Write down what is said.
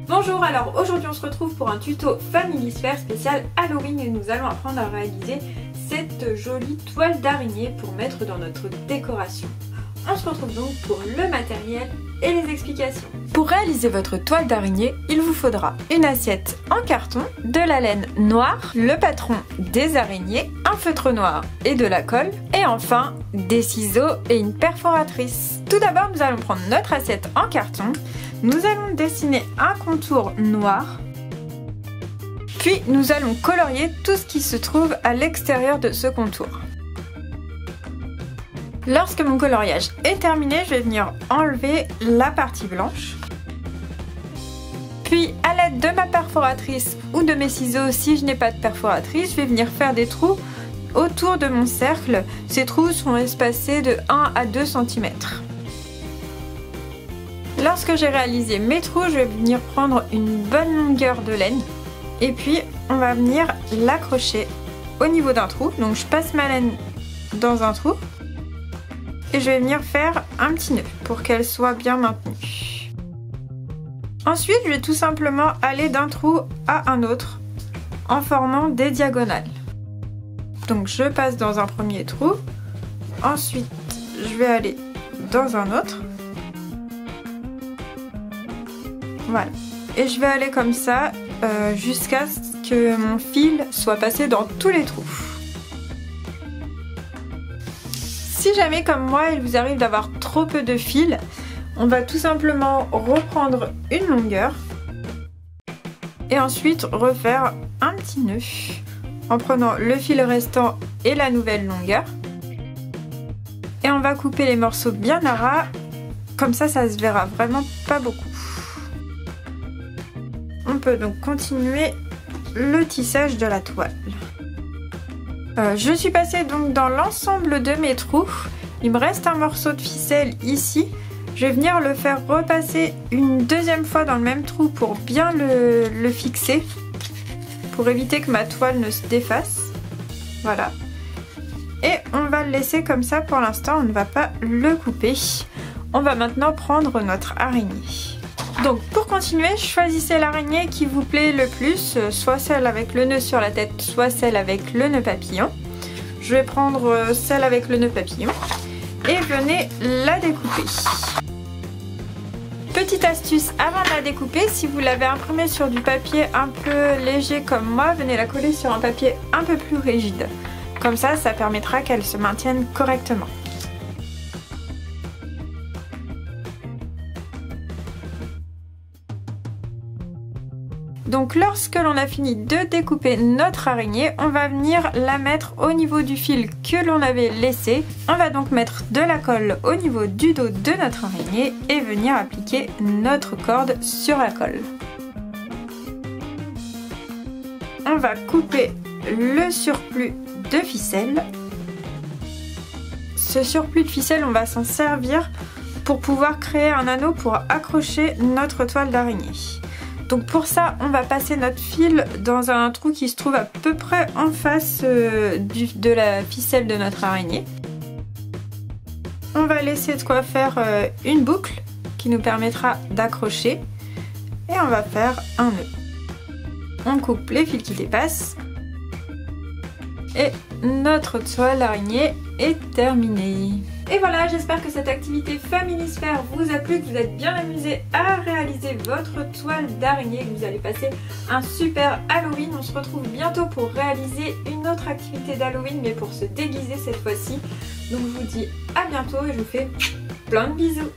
Bonjour, alors aujourd'hui on se retrouve pour un tuto Familisphère spécial Halloween et nous allons apprendre à réaliser cette jolie toile d'araignée pour mettre dans notre décoration. On se retrouve donc pour le matériel et les explications. Pour réaliser votre toile d'araignée, il vous faudra une assiette en carton, de la laine noire, le patron des araignées, un feutre noir et de la colle, et enfin des ciseaux et une perforatrice. Tout d'abord, nous allons prendre notre assiette en carton, nous allons dessiner un contour noir, puis nous allons colorier tout ce qui se trouve à l'extérieur de ce contour. Lorsque mon coloriage est terminé, je vais venir enlever la partie blanche. Puis à l'aide de ma perforatrice ou de mes ciseaux, si je n'ai pas de perforatrice, je vais venir faire des trous autour de mon cercle. Ces trous sont espacés de 1 à 2 cm. Lorsque j'ai réalisé mes trous, je vais venir prendre une bonne longueur de laine et puis on va venir l'accrocher au niveau d'un trou. Donc je passe ma laine dans un trou. Et je vais venir faire un petit nœud pour qu'elle soit bien maintenue. Ensuite, je vais tout simplement aller d'un trou à un autre en formant des diagonales. Donc je passe dans un premier trou, ensuite je vais aller dans un autre. Voilà. Et je vais aller comme ça jusqu'à ce que mon fil soit passé dans tous les trous. Si jamais comme moi il vous arrive d'avoir trop peu de fil, on va tout simplement reprendre une longueur et ensuite refaire un petit nœud en prenant le fil restant et la nouvelle longueur. Et on va couper les morceaux bien à ras, comme ça se verra vraiment pas beaucoup. On peut donc continuer le tissage de la toile. Je suis passée donc dans l'ensemble de mes trous. Il me reste un morceau de ficelle ici. Je vais venir le faire repasser une deuxième fois dans le même trou pour bien le fixer, pour éviter que ma toile ne se défasse. Voilà. Et on va le laisser comme ça pour l'instant, on ne va pas le couper. On va maintenant prendre notre araignée. Donc pour continuer, choisissez l'araignée qui vous plaît le plus, soit celle avec le nœud sur la tête, soit celle avec le nœud papillon. Je vais prendre celle avec le nœud papillon et venez la découper. Petite astuce avant de la découper, si vous l'avez imprimée sur du papier un peu léger comme moi, venez la coller sur un papier un peu plus rigide. Comme ça, ça permettra qu'elle se maintienne correctement. Donc lorsque l'on a fini de découper notre araignée, on va venir la mettre au niveau du fil que l'on avait laissé. On va donc mettre de la colle au niveau du dos de notre araignée et venir appliquer notre corde sur la colle. On va couper le surplus de ficelle. Ce surplus de ficelle, on va s'en servir pour pouvoir créer un anneau pour accrocher notre toile d'araignée. Donc pour ça, on va passer notre fil dans un trou qui se trouve à peu près en face de la ficelle de notre araignée. On va laisser de quoi faire une boucle qui nous permettra d'accrocher et on va faire un nœud. On coupe les fils qui dépassent et notre toile d'araignée est terminée. Et voilà, j'espère que cette activité Familisphère vous a plu, que vous êtes bien amusés à réaliser votre toile d'araignée, que vous allez passer un super Halloween. On se retrouve bientôt pour réaliser une autre activité d'Halloween, mais pour se déguiser cette fois-ci. Donc je vous dis à bientôt et je vous fais plein de bisous.